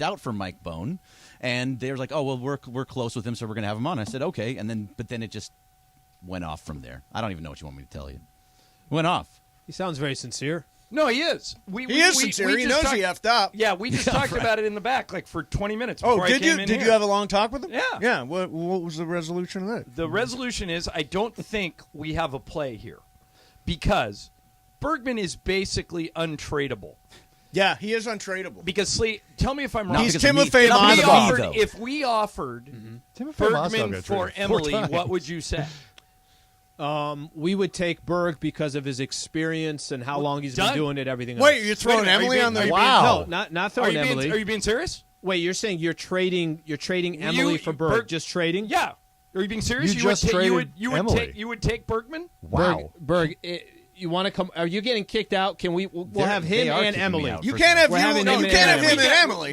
out for Mike Bone, and they were like, "Oh, well, we're close with him, so we're going to have him on." I said, "Okay," but then it just went off from there. I don't even know what you want me to tell you. It went off. He sounds very sincere. No, he is. He is sincere. He knows he effed up. Yeah, we just talked about it in the back, like for 20 minutes. Oh, Before did I came you? in Did here. you have a long talk with him? Yeah. Yeah. What was the resolution of that? The resolution is I don't think we have a play here because Bergman is basically untradeable. Yeah, he is untradeable. Because Slee, tell me if I'm wrong. He's Timofey Mozgov. If we offered Bergman for Emily, what would you say? We would take Berg because of his experience and how long he's been doing it, everything else. Wait, you're throwing Emily on the... Wow. No, not throwing Emily. Are you being serious? Wait, you're saying you're trading Emily for Berg? Just trading? Yeah. Are you being serious? You just traded Emily. You would take Bergman? Wow. Berg, you want to come? Are you getting kicked out? Can we'll have him and Emily? You can't have him and Emily.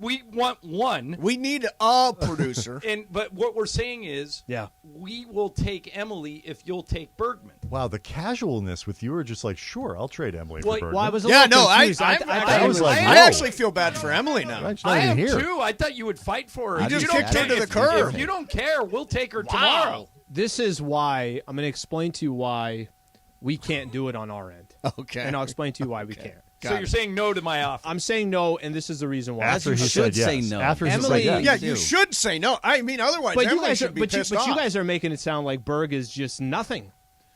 We want one. We need a producer. But what we're saying is, we will take Emily if you'll take Bergman. Wow, the casualness with you are just like, sure, I'll trade Emily for Bergman. Well, I was a little confused. I actually feel bad for Emily now. I am too. I thought you would fight for her. You just kicked her to the curb. If you don't care, we'll take her tomorrow. This is why I'm going to explain to you why we can't do it on our end. Okay. And I'll explain to you why we can't. So you're saying no to my offer? I'm saying no, and this is the reason why. After he said yes. Say no. After Emily, he said yes. Yeah, you should say no. I mean, otherwise Emily should be pissed off. But you guys are making it sound like Berg is just nothing.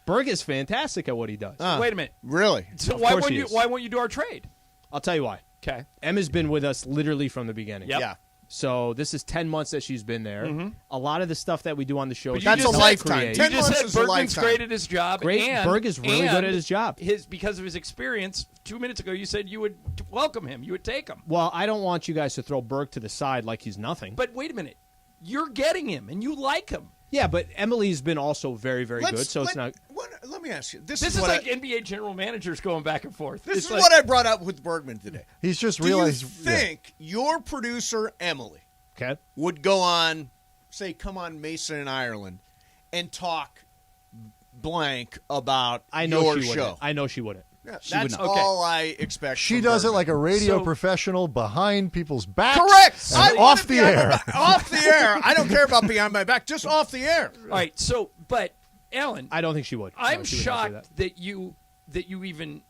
Berg is fantastic at what he does. Wait a minute. Really? So why won't you do our trade? I'll tell you why. Okay. Emma's been with us literally from the beginning. Yep. Yeah. So this is 10 months that she's been there. Mm-hmm. A lot of the stuff that we do on the show, that's a lifetime. 10 months is a lifetime. Bergman's great at his job. Berg is really good at his job. Because of his experience, 2 minutes ago you said you would welcome him. You would take him. Well, I don't want you guys to throw Berg to the side like he's nothing. But wait a minute. You're getting him, and you like him. Yeah, but Emily's been also very, very good, so it's not... Let me ask you. This is like NBA general managers going back and forth. This is what I brought up with Bergman today. He's just realized... Do you think your producer, Emily, would go on, say, come on Mason in Ireland, and talk blank about your show? I know she wouldn't. Yeah, that's all I expect. She does it like a radio professional behind people's backs. Correct. Off the air. Off the air. I don't care about behind my back. Just off the air. All right. So, but Alan, I don't think she would. I'm shocked that you even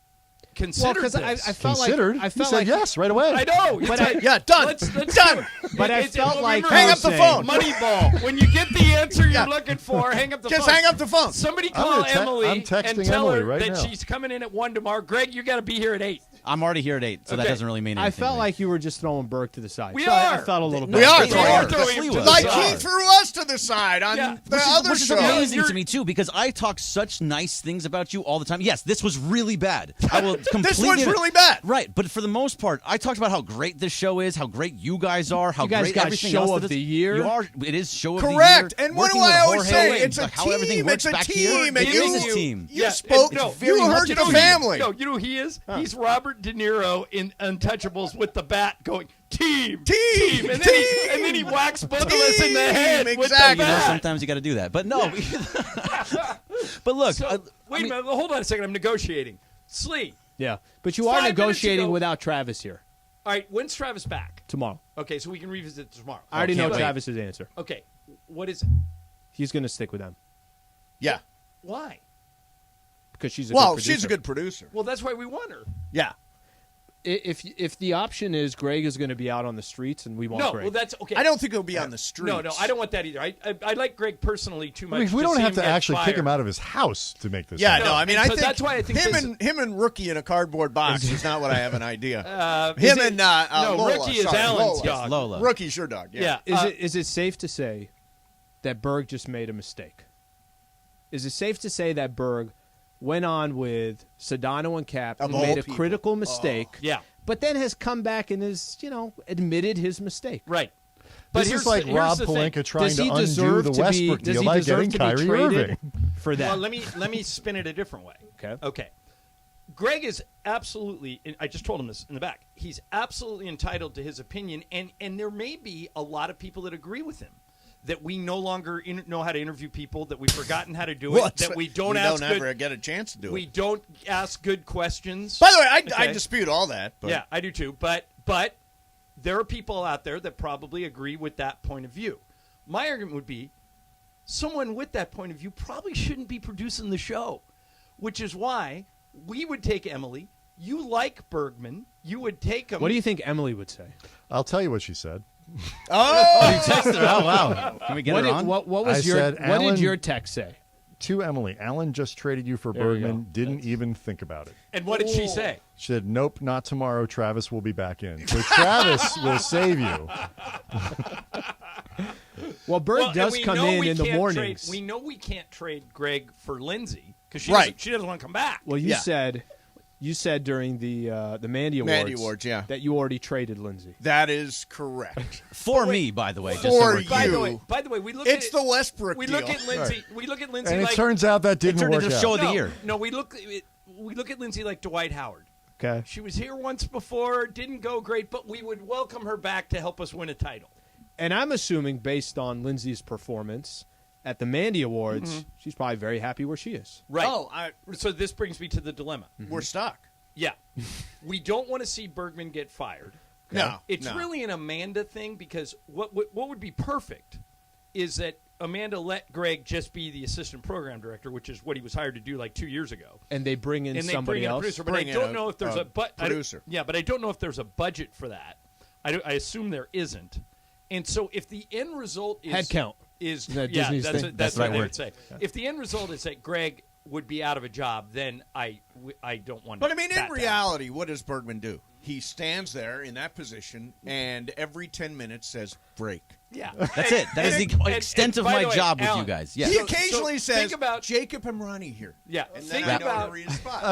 considered this. I felt considered. I felt he said yes right away. I know. Done. Let's done. But I felt like hang up the phone. Moneyball. When you get the answer you're looking for, hang up the phone. Just hang up the phone. Somebody call Emily I'm texting and tell Emily her right that now. she's coming in at 1 tomorrow. Greg, you got to be here at 8. I'm already here at 8, so that doesn't really mean anything. I felt like you were just throwing Berg to the side. We are. I felt a little bit. We are throwing him to the like side. he threw us to the side on the other which show. Which is amazing to me, too, because I talk such nice things about you all the time. Yes, this was really bad. I will completely This was really bad. Right, but for the most part, I talked about how great this show is, how great you guys are, how you guys great got everything show else of the year. You are. It is show of the year. Correct. And what do Working I with always Jorge say? It's a how everything team. works It's a back team. Here. And It is a team. You spoke. You heard the family. No, you know who he is? He's Robert De Niro in Untouchables with the bat going, team. And then he whacks both of us in the head with the bat. You know, sometimes you got to do that. But no. But look. Wait a minute. Hold on a second. I'm negotiating. Slee. Yeah. But you are negotiating without Travis here. All right. When's Travis back? Tomorrow. Okay, so we can revisit it tomorrow. I already know Travis's answer. Okay. What is it? He's going to stick with them. Yeah. Why? Because she's a good producer. She's a good producer. Well, that's why we want her. Yeah. If the option is Greg is going to be out on the streets and we want Greg. No, well, that's okay. I don't think he'll be on the streets. No, I don't want that either. I like Greg personally too much. I mean, we don't have to actually kick him out of his house to make this happen. I mean, I think that's why I think him and Rookie in a cardboard box is not what I have an idea. Lola. Rookie is Alan's dog. Lola. Rookie's your dog. Yeah. Is it safe to say that Berg just made a mistake? Is it safe to say that Berg went on with Sedano and Cap and made a critical mistake? Yeah. But then has come back and has, admitted his mistake. Right. But this is like Rob Pelinka trying to undo the Westbrook deal by getting Kyrie Irving. For that. Well, let me spin it a different way. Okay. Greg is absolutely, I just told him this in the back, he's absolutely entitled to his opinion, and there may be a lot of people that agree with him. That we no longer know how to interview people, that we've forgotten how to do it, that we don't ever get a chance to do it. We don't ask good questions. By the way, I dispute all that. But. Yeah, I do too. But there are people out there that probably agree with that point of view. My argument would be someone with that point of view probably shouldn't be producing the show, which is why we would take Emily. You like Bergman. You would take him. What do you think Emily would say? I'll tell you what she said. Oh, you texted her. Oh, wow. Can we get her on? What did your text say? To Emily, Alan just traded you for Bergman, didn't even think about it. And what did she say? She said, nope, not tomorrow. Travis will be back in. So Travis will save you. Well, Berg does come in the mornings. We know we can't trade Greg for Lindsay because she doesn't want to come back. Well, you said during the Mandy Awards, that you already traded Lindsay. That is correct. For me, by the way. For just so you. By the way, we look it's at the Westbrook we deal. look at Lindsay. We look at Lindsay and like it turns out that didn't work out. Show of the year. No, we look at Lindsay like Dwight Howard. Okay. She was here once before, didn't go great, but we would welcome her back to help us win a title. And I'm assuming, based on Lindsay's performance at the Mandy Awards, she's probably very happy where she is. Right. So this brings me to the dilemma. We're stuck. Yeah. We don't want to see Bergman get fired. No. It's really an Amanda thing because what would be perfect is that Amanda let Greg just be the assistant program director, which is what he was hired to do like 2 years ago. And they bring in somebody else. Producer, but I don't know if there's a producer. But I don't know if there's a budget for that. I assume there isn't. And so if the end result is head count is Disney's thing. That's what I would say. Yeah. If the end result is that Greg would be out of a job, then I don't want. But I mean, in reality, what does Bergman do? He stands there in that position, and every 10 minutes says break. Yeah, that's it. That is the extent of my job with you guys. Yes. He occasionally says, think about, Jacob Imrani here. Yeah, and think then about I know to read his spot.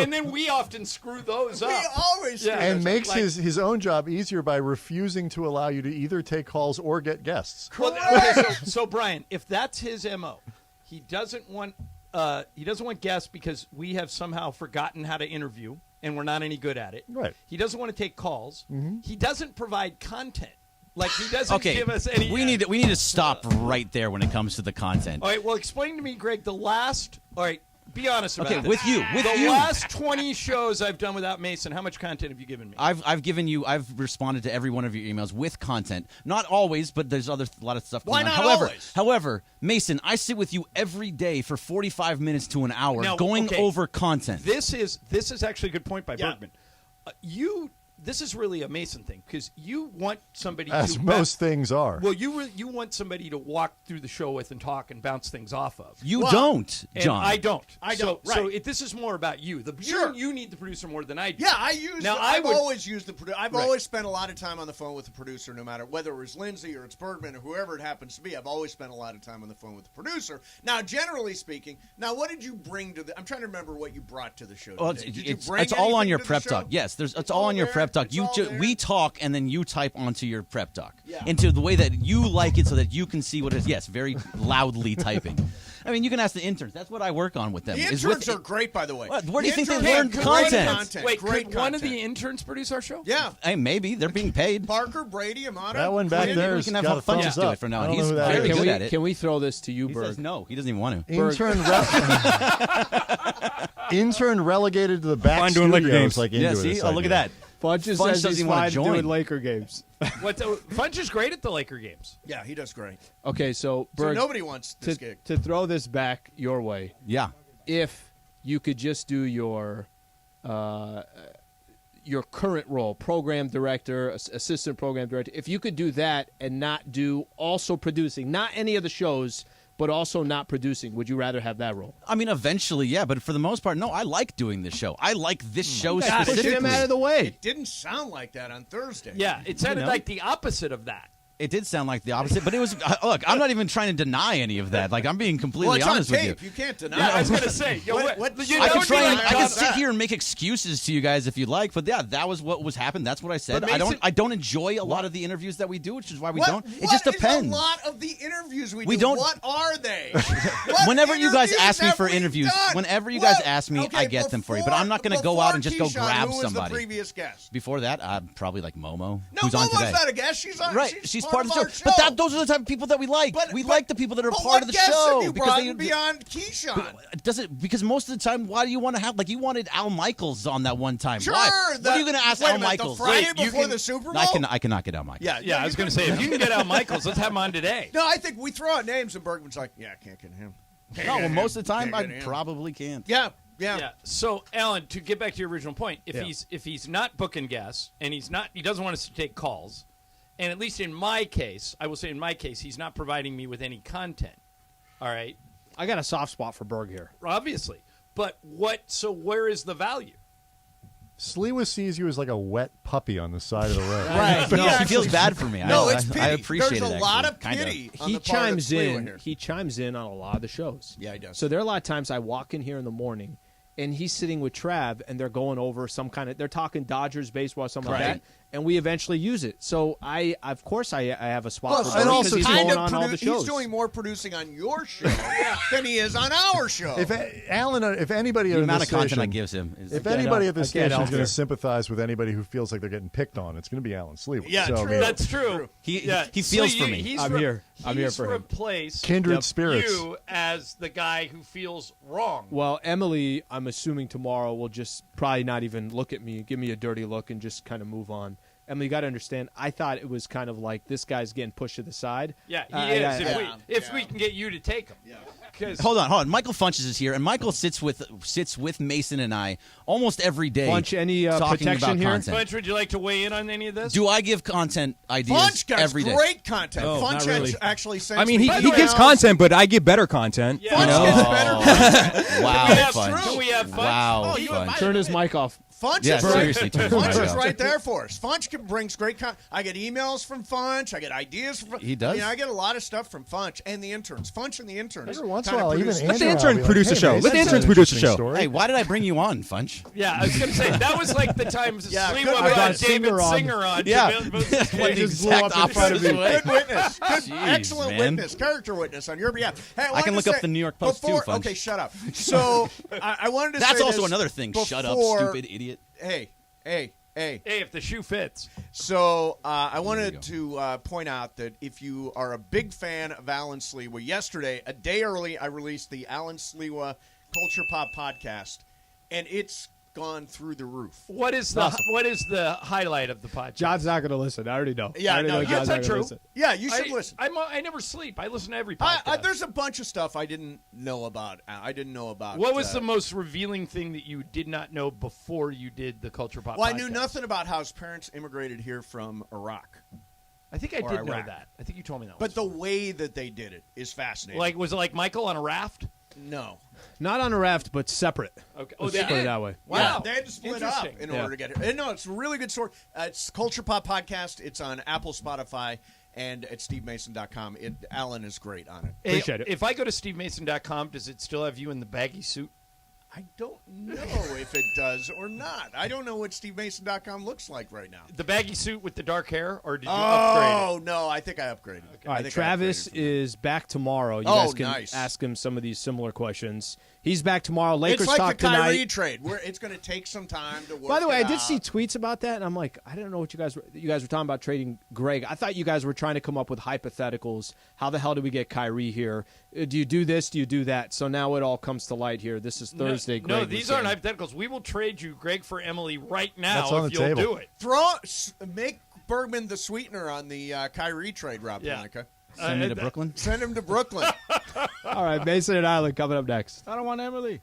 and then we often screw those up. We always do. And makes his own job easier by refusing to allow you to either take calls or get guests. Well, okay, so Brian, if that's his MO, he doesn't want guests because we have somehow forgotten how to interview and we're not any good at it. Right. He doesn't want to take calls. He doesn't provide content. Like he doesn't give us any. We need to stop right there when it comes to the content. All right. Well, explain to me, Greg. All right. Be honest about this. With you. The last 20 shows I've done without Mason, how much content have you given me? I've responded to every one of your emails with content. Not always, but there's a lot of stuff going on. However, Mason, I sit with you every day for 45 minutes to an hour going over content. This is actually a good point by Bergman. This is really a Mason thing because you want somebody as most things are. Well, you want somebody to walk through the show with and talk and bounce things off of. You don't, John. I don't. So this is more about you. You need the producer more than I do. Yeah, I've always used the producer. I've always spent a lot of time on the phone with the producer, no matter whether it was Lindsay or it's Bergman or whoever it happens to be. I've always spent a lot of time on the phone with the producer. Now, generally speaking, what did you bring to the? I'm trying to remember what you brought to the show. Well, it's all on your prep talk. Yes, it's all on your prep talk. We talk and then you type onto your prep talk into the way that you like it so that you can see what it is. Yes, very loudly typing. I mean, you can ask the interns. That's what I work on with them. The interns are great, by the way. Where do you think they learn content? Wait, could one of the interns produce our show? Yeah. Hey, maybe. They're being paid. Parker, Brady, Amada. That one back there has got a thumbs up. Do it from now on. He's very good at it. Can we throw this to you, He Berg? says no. He doesn't even want to. Intern relegated to the back studios like into see? Oh, look at that. Fudge says he's fine doing Laker games. Fudge is great at the Laker games. Yeah, he does great. Okay, so Berg, nobody wants this gig. To throw this back your way. Yeah. If you could just do your current role, program director, assistant program director, if you could do that and not do also producing, not any of the shows, but also not producing, would you rather have that role? I mean, eventually, yeah, but for the most part, no, I like doing this show. I like this show specifically. Push him out of the way. It didn't sound like that on Thursday. Yeah, it sounded like the opposite of that. It did sound like the opposite, but it was. Look, I'm not even trying to deny any of that. Like, I'm being completely honest with you. You can't deny. Yeah, I was going to say. I can sit here and make excuses to you guys if you like, but yeah, that was what was happening. That's what I said. I don't enjoy a lot of the interviews that we do, which is why we don't. It just depends. What is a lot of the interviews we do? We don't. What are they? Whenever you guys ask me for interviews, whenever you guys ask me, I get them for you. But I'm not going to go out and just go grab somebody. Who was the previous guest? Before that, probably like Momo, No, who's on today. Momo's not a guest. She's on. Right, she's part of the our show. But those are the type of people that we like. We like the people that are part of the show. show. You because brought beyond Keyshawn. Does it? Because most of the time, why do you want to have you wanted Al Michaels on that one time? Sure. Why? What are you going to ask Al Michaels? The Friday before the Super Bowl? I cannot get Al Michaels. Yeah. I was going to say, if you can get Al Michaels, let's have him on today. No, I think we throw out names and Bergman's like, I can't get him. No, well, most of the time I probably can't. Yeah. So, Alan, to get back to your original point, if he's not booking guests and he doesn't want us to take calls, and at least in my case, I will say in my case, he's not providing me with any content. All right, I got a soft spot for Berg here, obviously. But so where is the value? Sliwa sees you as like a wet puppy on the side of the road. Right. No, he feels bad for me. It's pity. I appreciate it. There's a lot of pity. He chimes in. He chimes in on a lot of the shows. Yeah, he does. So there are a lot of times I walk in here in the morning, and he's sitting with Trav, and they're going over they're talking Dodgers baseball, something like that, and we eventually use it. So I have a spot for Berg because he's going on all the shows. He's doing more producing on your show than he is on our show. If anybody the at amount this of content station, I gives him, if anybody at this station is going to sympathize with anybody who feels like they're getting picked on, it's going to be Alan Sliwa. Yeah, so, true. That's true. He feels for me. I'm here for him. He's replaced Kindred spirits. you as the guy who feels wrong. Well, Emily, I'm assuming tomorrow will just probably not even look at me, give me a dirty look, and just kind of move on. Emily, you got to understand, I thought it was kind of like this guy's getting pushed to the side. Yeah, he is. If we can get you to take him. Yeah. Hold on. Michael Funches is here, and Michael sits with Mason and I almost every day. Funch, any talking protection about here? content. Funch, would you like to weigh in on any of this? Do I give content ideas Funch got every day? great content. Oh, Funch not really. actually sends I mean, me he gives content, but I give better content. Yeah. Funch gets better content. Wow, Can Funch. we have Funch? Wow, you Funch. Turn his mic off. Funch Yeah, is seriously, turn his Funch mic is off. right there for us. Funch brings great content. I get emails from Funch. I get ideas from Funch. He does? I get a lot of stuff from Funch and the interns. Funch and the interns. Every once in a kinda while, even produce- Andrew Let the will intern be like, produce a hey, show. man, Let the that's intern an produce a interesting show. story. Hey, why did I bring you on, Funch? Yeah, I was going to say, that was like the times Yeah, Sliwa good brought witness. David Singer on. Singer on. Yeah. to vote this What case. the just blew up exact in front of opposite me. way. Good witness. Good, Jeez, excellent man. witness. Character witness on your behalf. Hey, I can look up the New York Post, too, before, Funch. Okay, shut up. So I wanted to That's say also this another thing. Shut up, before- stupid idiot. Hey. Hey, if the shoe fits. So I wanted to point out that if you are a big fan of Alan Sliwa, yesterday, a day early, I released the Alan Sliwa Culture Pop podcast, and it's gone through the roof. What is the highlight of the podcast? John's not going to listen. I already know. Yeah, I already no, know that's John's not gonna true. listen. Yeah, you should listen. I never sleep. I listen to every podcast. There's a bunch of stuff I didn't know about. What was the most revealing thing that you did not know before you did the Culture Pop Well, podcast? I knew nothing about how his parents immigrated here from Iraq. I think I or did know Iraq. that. I think you told me that. But the way that they did it is fascinating. was it like Michael on a raft? No. Not on a raft, but separate. Okay. Let's they put it did? that way. Wow. Yeah, they had to split up Interesting. in order to get here. No, it's a really good story. It's Culture Pop Podcast. It's on Apple, Spotify, and at stevemason.com. Alan is great on it. Appreciate it. If I go to stevemason.com, does it still have you in the baggy suit? I don't know if it does or not. I don't know what stevemason.com looks like right now. The baggy suit with the dark hair, or did you upgrade it? Oh, no, I think I upgraded. All I right, think I Travis upgraded from is back tomorrow. You Oh, guys can nice. ask him some of these similar questions. He's back tomorrow. that. Lakers It's like talk the Kyrie tonight. trade, where it's going to take some time to work. By the way, it I did see out. tweets about that, and I'm like, I don't know what you guys were talking about trading Greg. I thought you guys were trying to come up with hypotheticals. How the hell do we get Kyrie here? Do you do this? Do you do that? So now it all comes to light here. This is Thursday. No, Greg these was aren't saying. hypotheticals. We will trade you Greg for Emily right now That's on if the you'll table. do it. Make Bergman the sweetener on the Kyrie trade, Rob Yeah. Pelinka. Send me to Brooklyn. Send him to Brooklyn. All right, Mason and Island coming up next. I don't want Emily.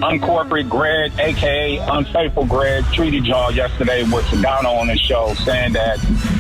Uncorporate Greg, a.k.a. Unfaithful Greg, treated y'all yesterday with Sedano on his show, saying that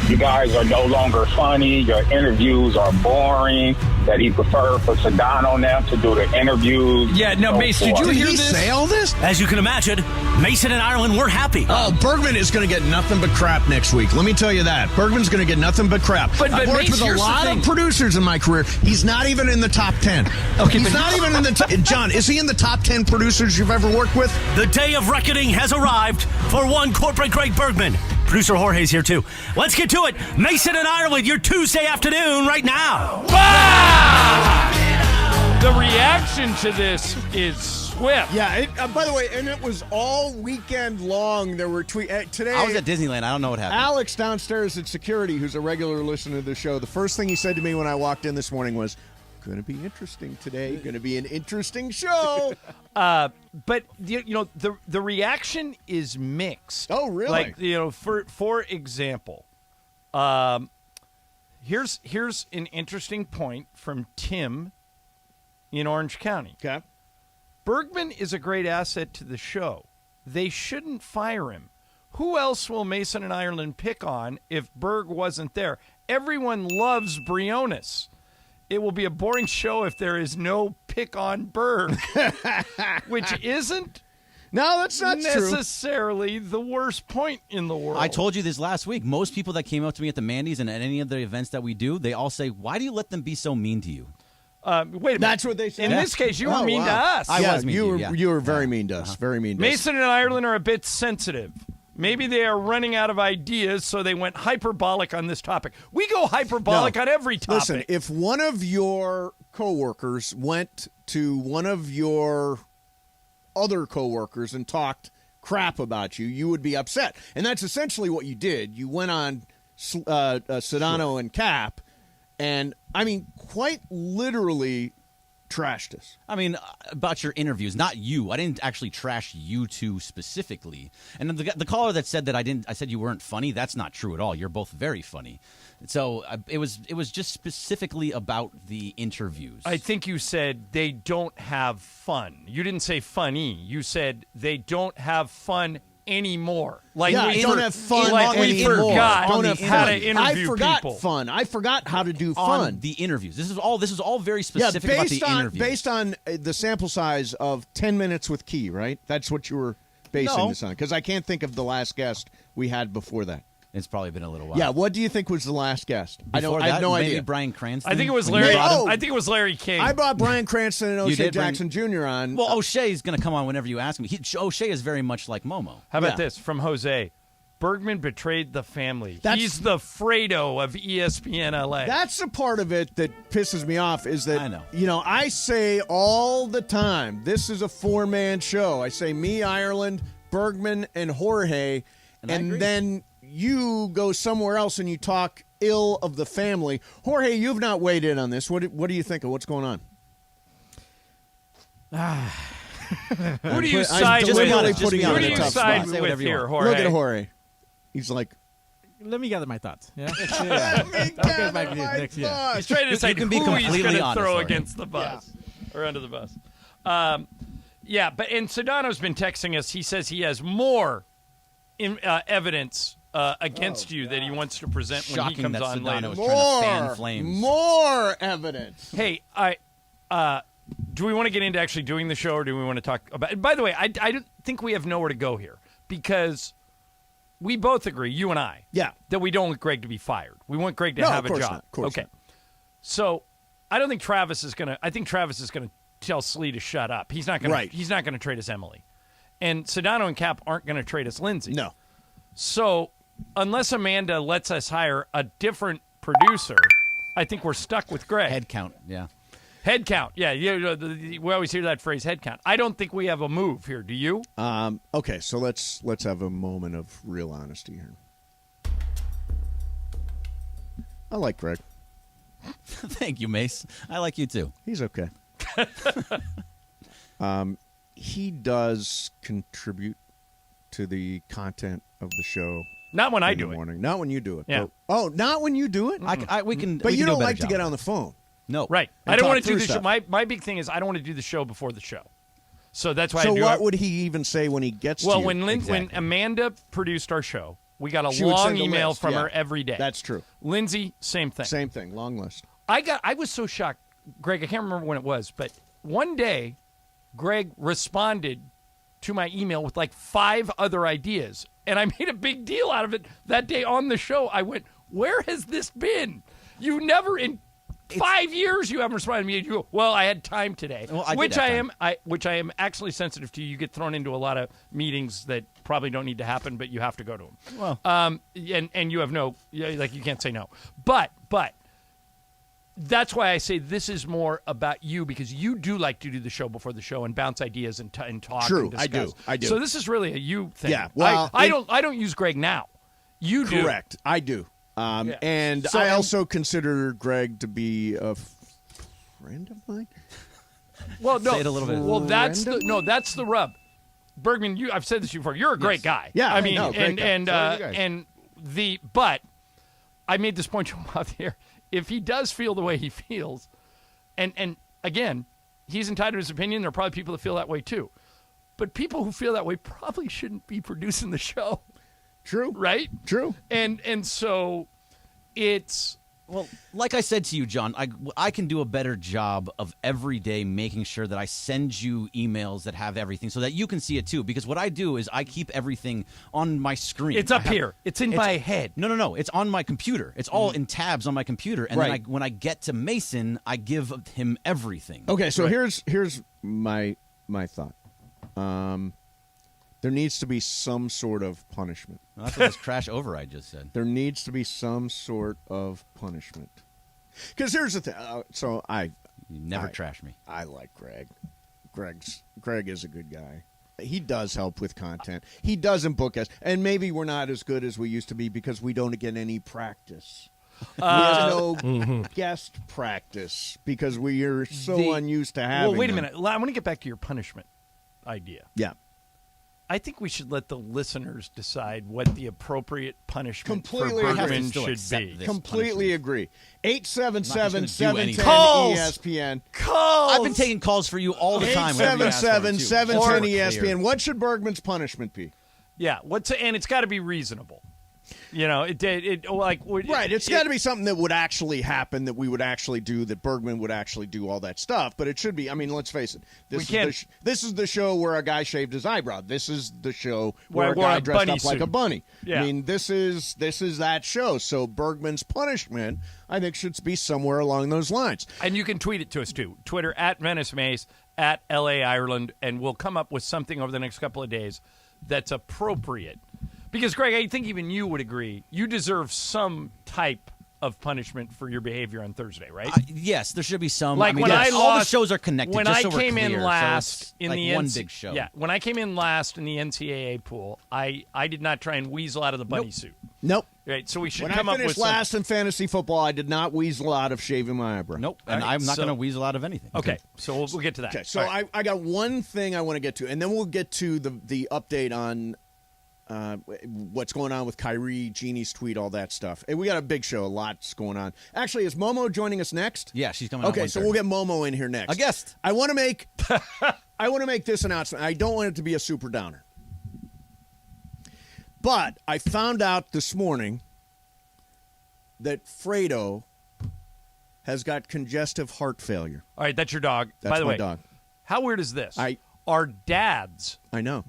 you guys are no longer funny, your interviews are boring, that he preferred for Sedano and them to do the interviews. Yeah, no, Mace, did you hear this? Say all this? As you can imagine, Mason and Ireland were happy. Oh, Bergman is going to get nothing but crap next week. Let me tell you that. Bergman's going to get nothing but crap. But I've worked Mace, with a lot of producers in my career. He's not even in the top 10. Okay, he's not even in the John, is he in the top 10 producers you've ever worked with? The day of reckoning has arrived for one corporate Greg Bergman. Producer Jorge's here, too. Let's get to it. Mason and Ireland, your Tuesday afternoon right now. The reaction to this is swift. Yeah, by the way, and it was all weekend long. There were tweets. Today, I was at Disneyland. I don't know what happened. Alex downstairs at security, who's a regular listener to the show, the first thing he said to me when I walked in this morning was, going to be interesting today. Going to be an interesting show. But the reaction is mixed. Oh, really? Like, for example, here's an interesting point from Tim in Orange County. Okay. Bergman is a great asset to the show. They shouldn't fire him. Who else will Mason and Ireland pick on if Berg wasn't there? Everyone loves Briones. It will be a boring show if there is no pick on Berg, which isn't that's not necessarily the worst point in the world. I told you this last week. Most people that came up to me at the Mandy's and at any of the events that we do, they all say, "Why do you let them be so mean to you?" Wait a minute. That's what they said. In this case, you were mean to us. I was mean to you, yeah. You were very mean to us. Very mean to us. Mason and Ireland are a bit sensitive. Maybe they are running out of ideas, so they went hyperbolic on this topic. We go hyperbolic on every topic. Listen, if one of your coworkers went to one of your other coworkers and talked crap about you, you would be upset. And that's essentially what you did. You went on Sedano and Cap, and, I mean, quite literally trashed us. I mean, about your interviews, not you. I didn't actually trash you two specifically. And the caller that said that I said you weren't funny, that's not true at all. You're both very funny. So it was just specifically about the interviews. I think you said they don't have fun. You didn't say funny. You said they don't have fun anymore. Like we don't have fun we anymore. Forgot don't have how fun. to interview I forgot people. fun. I forgot how to do on fun. the interviews. This is all very specific about the interviews. Based on the sample size of 10 minutes with Key, right? That's what you were basing this on. Because I can't think of the last guest we had before that. It's probably been a little while. Yeah, what do you think was the last guest? I have no maybe idea. Bryan Cranston. I think it was Larry. I think it was Larry King. I brought Bryan Cranston and O'Shea Jackson Jr. on. Well, O'Shea's going to come on whenever you ask him. O'Shea is very much like Momo. How about this from Jose? Bergman betrayed the family. He's the Fredo of ESPN LA. That's the part of it that pisses me off is that, I know. I say all the time, this is a four-man show. I say me, Ireland, Bergman, and Jorge, and then you go somewhere else and you talk ill of the family. Jorge, you've not weighed in on this. What do you think of what's going on? Who do you side with? Who do you side with here, Jorge? Look at Jorge. He's like, let me gather my thoughts. Yeah. He's trying to decide who he's going to throw honest, against the bus or under the bus. And Sedano's been texting us. He says he has more evidence against you that he wants to present when he comes on later. More evidence. Hey, do we want to get into actually doing the show, or do we want to talk about it? By the way, I don't think we have nowhere to go here because we both agree, you and I, that we don't want Greg to be fired. We want Greg to have a job. Okay. So I don't think Travis is going to. I think Travis is going to tell Slee to shut up. He's not going. Right. He's not going to trade us Emily, and Sedano and Cap aren't going to trade us Lindsay. No. So unless Amanda lets us hire a different producer, I think we're stuck with Greg. Head count, yeah. Head count, yeah. We always hear that phrase, head count. I don't think we have a move here. Do you? Okay, so let's have a moment of real honesty here. I like Greg. Thank you, Mace. I like you too. He's okay. He does contribute to the content of the show. Not when I do it. Not when you do it. Yeah. Oh, not when you do it? We can. But we you can don't do a like better to job. get on the phone. No. Right. And I don't talk want to do through the show. stuff. My big thing is I don't want to do the show before the show. So that's why. So what would he even say when he gets? Well, to you? when Amanda produced our show, we got She would long send a email list, from yeah. her every day. That's true. Lindsay, same thing. Same thing. Long list. I was so shocked, Greg. I can't remember when it was, but one day, Greg responded to my email with like 5 other ideas, and I made a big deal out of it that day on the show. I went, "Where has this been? You never in 5 years you haven't responded to me." You go, "Well, I had time today," Well, which I am actually sensitive to. You get thrown into a lot of meetings that probably don't need to happen, but you have to go to them. Well, and you have you can't say no. But that's why I say this is more about you, because you do like to do the show before the show and bounce ideas and talk. True, and discuss. I do. So this is really a you thing. Yeah, well, I don't use Greg now. You do. Correct. I do. And So, I also consider Greg to be a friend of mine. Well, no. Say it a little bit. Well, that's the rub. Bergman, I've said this to you before. You're a great guy. Yeah, I mean, great guy. But I made this point to him out there. If he does feel the way he feels, and again, he's entitled to his opinion. There are probably people that feel that way too. But people who feel that way probably shouldn't be producing the show. True. Right? True. And so it's... Well, like I said to you, John, I can do a better job of every day making sure that I send you emails that have everything so that you can see it too. Because what I do is I keep everything on my screen. It's up here. It's in my head. No. It's on my computer. It's all in tabs on my computer. And then when I get to Mason, I give him everything. Okay, so here's my thought. There needs to be some sort of punishment. Well, that's what this crash override just said. There needs to be some sort of punishment. Because here's the thing. You never trash me. I like Greg. Greg is a good guy. He does help with content. He doesn't book us. And maybe we're not as good as we used to be because we don't get any practice. We have no guest practice because we are so unused to having Well, wait a them. minute. I want to get back to your punishment idea. Yeah. I think we should let the listeners decide what the appropriate punishment Completely for agree. Bergman should be. Completely agree. 877-710 Calls. ESPN. Calls. I've been taking calls for you all the time. 877-710 ESPN. What should Bergman's punishment be? Yeah. And it's got to be reasonable. You know, It's got to be something that would actually happen, that we would actually do, that Bergman would actually do all that stuff. But it should be. I mean, let's face it. This is the show where a guy shaved his eyebrow. This is the show where a guy dressed up like a bunny. Yeah. I mean, this is that show. So Bergman's punishment, I think, should be somewhere along those lines. And you can tweet it to us too. Twitter @VeniceMace, @LA Ireland, and we'll come up with something over the next couple of days that's appropriate. Because, Greg, I think even you would agree, you deserve some type of punishment for your behavior on Thursday, right? Yes, there should be some. Like when I lost, all the shows are connected. When just I so came we're clear. in last so in like the one big show. Yeah, when I came in last in the NCAA pool, I did not try and weasel out of the bunny suit. Nope. Right, so we should When come I up with finished last in fantasy football, I did not weasel out of shaving my eyebrow. Nope, and I'm not going to weasel out of anything. Okay, so we'll get to that. Okay, so right. I got one thing I want to get to, and then we'll get to the update on what's going on with Kyrie, Jeannie's tweet, all that stuff. And we got a big show, lots going on. Actually, is Momo joining us next? Yeah, she's coming. Okay, so we'll get Momo in here next. A guest. I want to make this announcement. I don't want it to be a super downer, but I found out this morning that Fredo has got congestive heart failure. All right, that's your dog. That's By the my way, dog. How weird is this? Our dads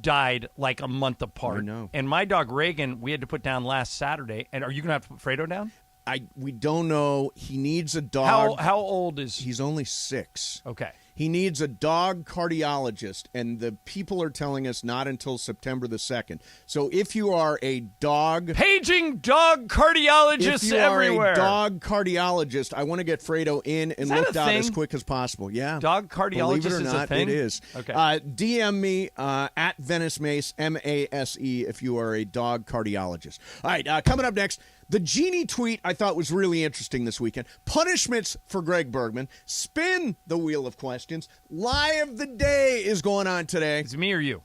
died like a month apart. I know. And my dog Reagan, we had to put down last Saturday. And are you going to have to put Fredo down? We don't know. He needs a dog. How old is He's only 6. Okay. He needs a dog cardiologist, and the people are telling us not until September the 2nd. So if you are a dog... Paging dog cardiologists everywhere. If you are a dog cardiologist, I want to get Fredo in and looked out as quick as possible. Yeah. Dog cardiologist Believe it or is not, a thing? it is. Okay. DM me at Venice Mace, MASE, if you are a dog cardiologist. All right, coming up next... The Jeannie tweet I thought was really interesting this weekend. Punishments for Greg Bergman. Spin the wheel of questions. Lie of the day is going on today. It's me or you?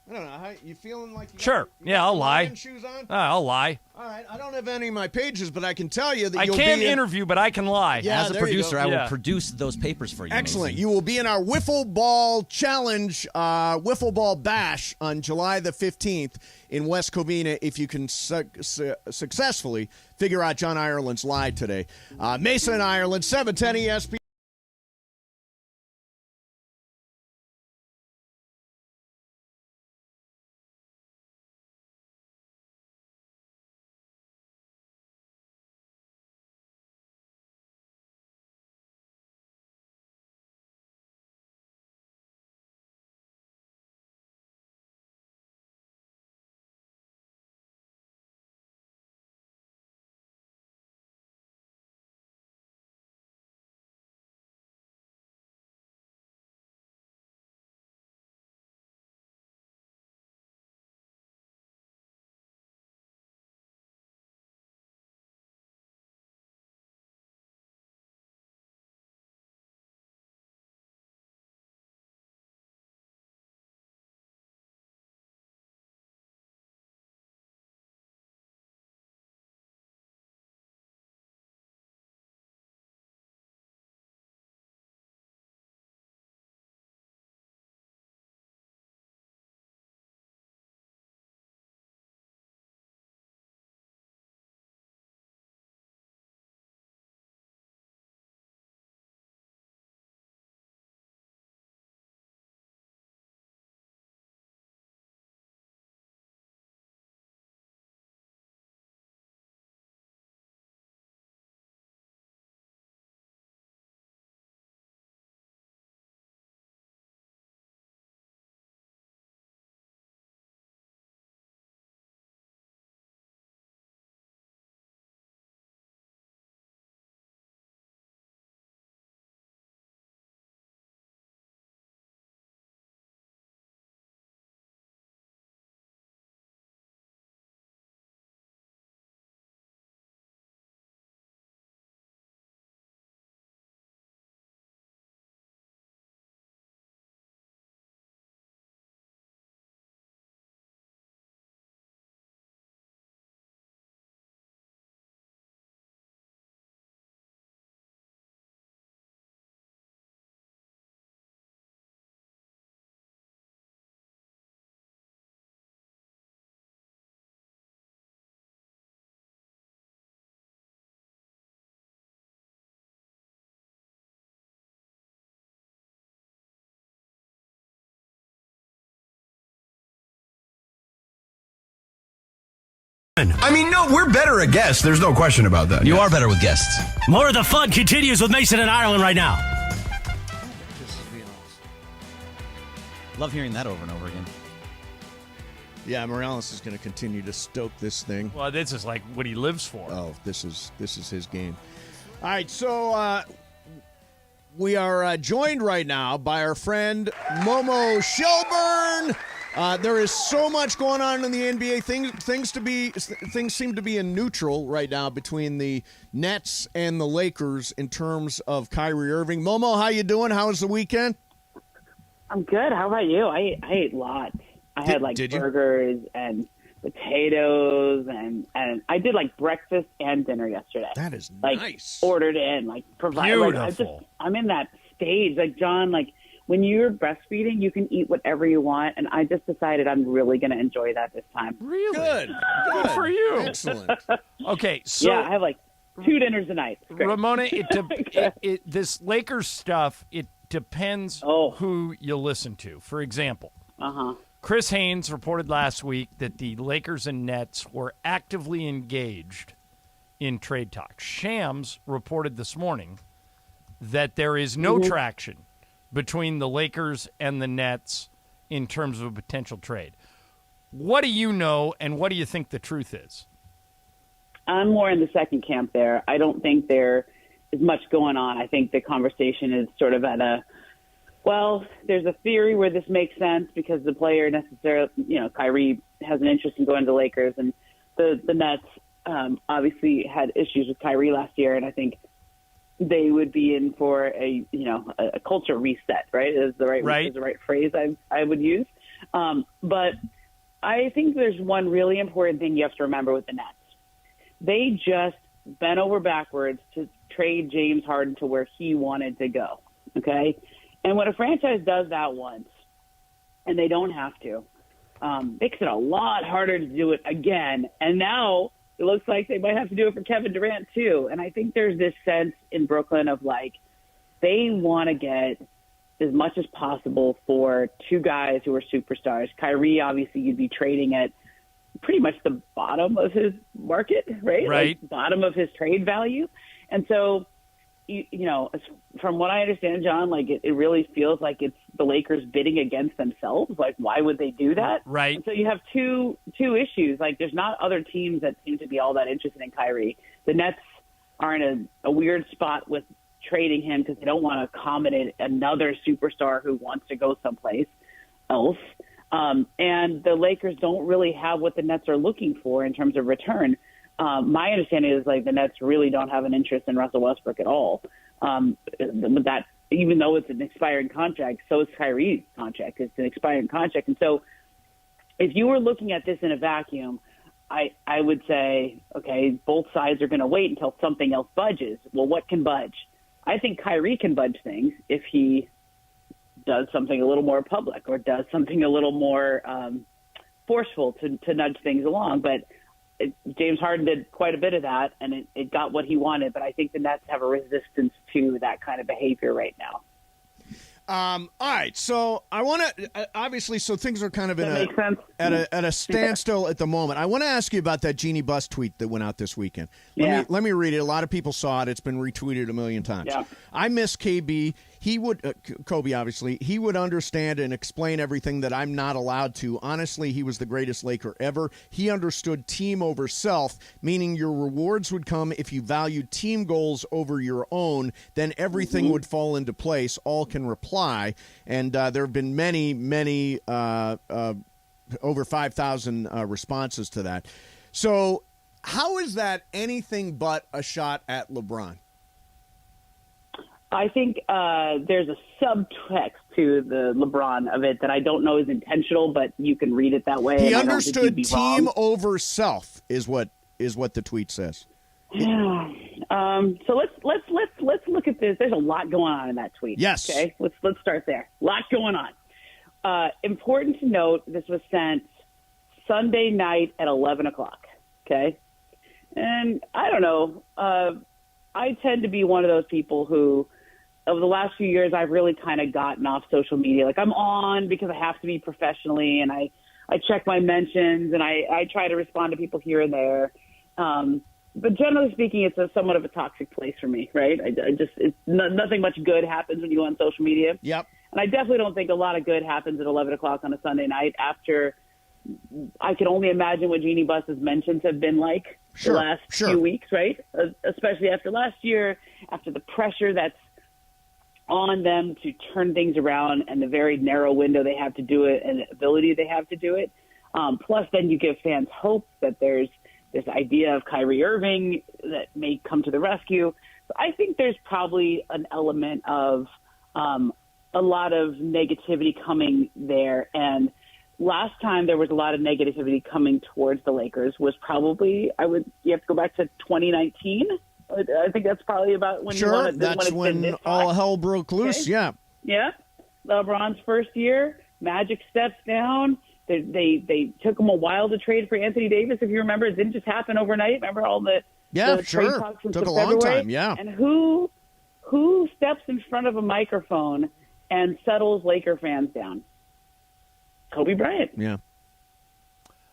I don't know. How, you feeling like you Sure. got, Yeah, I'll lie. shoes on? I'll lie. All right. I don't have any of my pages, but I can tell you that I you'll can't be interview, but I can lie. Yeah, As a there you producer, go. I will Yeah. produce those papers for you. Excellent. Mason. You will be in our Wiffle Ball Challenge, Wiffle Ball Bash on July the 15th in West Covina if you can successfully figure out John Ireland's lie today. Mason and Ireland, 710 ESPN. I mean, no, we're better at guests. There's no question about that. You are better with guests. More of the fun continues with Mason and Ireland right now. Love hearing that over and over again. Yeah, Morales is going to continue to stoke this thing. Well, this is like what he lives for. Oh, this is his game. All right, so we are joined right now by our friend Momo Shelburne. There is so much going on in the NBA. Things seem to be in neutral right now between the Nets and the Lakers in terms of Kyrie Irving. Momo, how you doing? How was the weekend? I'm good. How about you? I ate lots. I had burgers and potatoes and I did like breakfast and dinner yesterday. That is nice. Ordered in, provided. Beautiful. I'm in that stage, John. When you're breastfeeding, you can eat whatever you want, and I just decided I'm really going to enjoy that this time. Really? Good for you. Excellent. Okay, so yeah, I have 2 dinners a night. Ramona, this Lakers stuff, it depends who you listen to. For example, Chris Haynes reported last week that the Lakers and Nets were actively engaged in trade talks. Shams reported this morning that there is no traction between the Lakers and the Nets in terms of a potential trade. What do you know, and what do you think the truth is? I'm more in the second camp there. I don't think there is much going on. I think the conversation is sort of at there's a theory where this makes sense because the player necessarily, Kyrie has an interest in going to the Lakers, and the Nets obviously had issues with Kyrie last year, and I think they would be in for a culture reset, right? Is the right phrase I would use. But I think there's one really important thing you have to remember with the Nets. They just bent over backwards to trade James Harden to where he wanted to go, okay? And when a franchise does that once, and they don't have to, makes it a lot harder to do it again. And now it looks like they might have to do it for Kevin Durant too. And I think there's this sense in Brooklyn of like they want to get as much as possible for two guys who are superstars. Kyrie, obviously, you'd be trading at pretty much the bottom of his market, right? Right. Like bottom of his trade value. And so, you know, from what I understand, John, like it really feels like it's the Lakers bidding against themselves. Like, why would they do that? Right. And so you have two issues. Like, there's not other teams that seem to be all that interested in Kyrie. The Nets are in a weird spot with trading him because they don't want to accommodate another superstar who wants to go someplace else. And the Lakers don't really have what the Nets are looking for in terms of return. My understanding is like the Nets really don't have an interest in Russell Westbrook at all. That even though it's an expiring contract, so is Kyrie's contract. It's an expiring contract. And so if you were looking at this in a vacuum, I would say, okay, both sides are going to wait until something else budges. Well, what can budge? I think Kyrie can budge things if he does something a little more public or does something a little more forceful to nudge things along. But James Harden did quite a bit of that, and it got what he wanted. But I think the Nets have a resistance to that kind of behavior right now. All right, so I want to obviously, so things are kind of at a standstill at the moment. I want to ask you about that Jeannie Buss tweet that went out this weekend. Let me read it. A lot of people saw it. It's been retweeted a million times. Yeah. I miss KB. He would Kobe, obviously. He would understand and explain everything that I'm not allowed to. Honestly, he was the greatest Laker ever. He understood team over self, meaning your rewards would come if you valued team goals over your own. Then everything would fall into place. All can reply. And there have been many, over 5,000 responses to that. So how is that anything but a shot at LeBron? I think there's a subtext to the LeBron of it that I don't know is intentional, but you can read it that way. He understood team over self is what the tweet says. Yeah. So let's look at this. There's a lot going on in that tweet. Yes. Okay. Let's start there. A lot going on. Important to note, this was sent Sunday night at 11 o'clock. Okay. And I don't know. I tend to be one of those people who, over the last few years, I've really kind of gotten off social media. Like, I'm on because I have to be professionally, and I check my mentions, and I try to respond to people here and there. But generally speaking, it's somewhat of a toxic place for me, right? Nothing much good happens when you go on social media. Yep. And I definitely don't think a lot of good happens at 11 o'clock on a Sunday night after I can only imagine what Jeannie Buss's mentions have been like the last few weeks, right? Especially after last year, after the pressure that's on them to turn things around and the very narrow window they have to do it and the ability they have to do it. Plus, then you give fans hope that there's this idea of Kyrie Irving that may come to the rescue. So I think there's probably an element of a lot of negativity coming there. And last time there was a lot of negativity coming towards the Lakers was probably, you have to go back to 2019. I think that's probably about when that's when all hell broke loose. Okay. Yeah. Yeah. LeBron's first year, Magic steps down. They took him a while to trade for Anthony Davis. If you remember, it didn't just happen overnight. Remember all the trade talks from took a February? long time. Yeah. And who steps in front of a microphone and settles Laker fans down? Kobe Bryant. Yeah.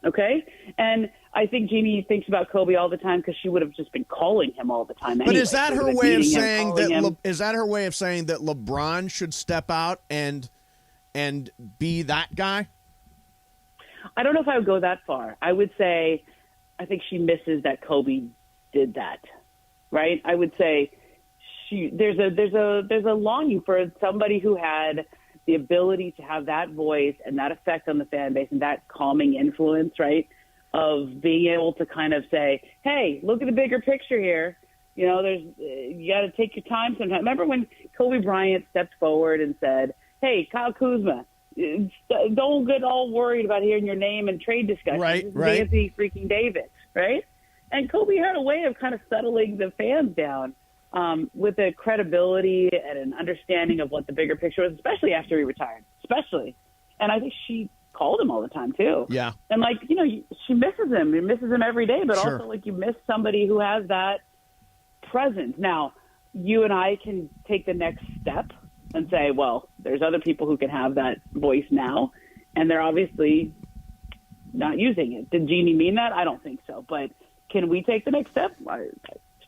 Okay? And I think Jeannie thinks about Kobe all the time because she would have just been calling him all the time. But is that her way of saying that? Is that her way of saying that LeBron should step out and be that guy? I don't know if I would go that far. I would say I think she misses that Kobe did that. Right? I would say there's a longing for somebody who had the ability to have that voice and that effect on the fan base and that calming influence, right, of being able to kind of say, hey, look at the bigger picture here. You know, you got to take your time sometimes. Remember when Kobe Bryant stepped forward and said, hey, Kyle Kuzma, don't get all worried about hearing your name in trade discussions. Right. Nancy freaking Davis, right? And Kobe had a way of kind of settling the fans down with a credibility and an understanding of what the bigger picture was, especially after he retired, especially. And I think she called him all the time, too. Yeah. And, she misses him. You misses him every day, but Sure. also, you miss somebody who has that presence. Now, you and I can take the next step and say, well, there's other people who can have that voice now, and they're obviously not using it. Did Jeannie mean that? I don't think so. But can we take the next step?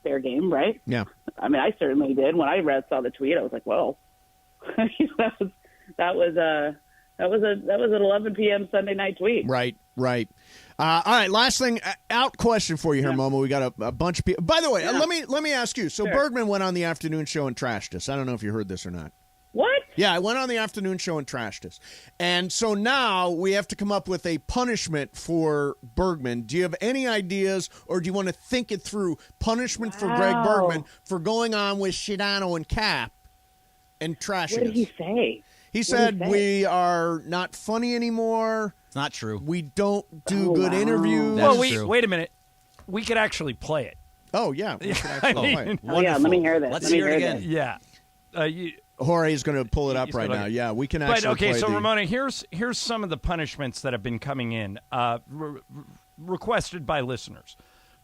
Fair game, right? Yeah. I mean, I certainly did. When I saw the tweet, I was like, well, that was an 11 p.m. Sunday night tweet. Right. All right, last thing, out question for you here, Momo. We got a bunch of people. By the way, let me ask you. So Bergman went on the afternoon show and trashed us. I don't know if you heard this or not. What? Yeah, I went on the afternoon show and trashed us. And so now we have to come up with a punishment for Bergman. Do you have any ideas, or do you want to think it through? Punishment for Greg Bergman for going on with Shidano and Cap and trashing us. What did he say? He said we are not funny anymore. It's not true. We don't do good interviews. Well, wait a minute. We could actually play it. Oh, yeah. We could actually play it. Yeah, let me hear this. Let's hear it again. Yeah. Jorge is going to pull it up right now. Yeah, we can actually play so Ramona, here's some of the punishments that have been coming in, requested by listeners.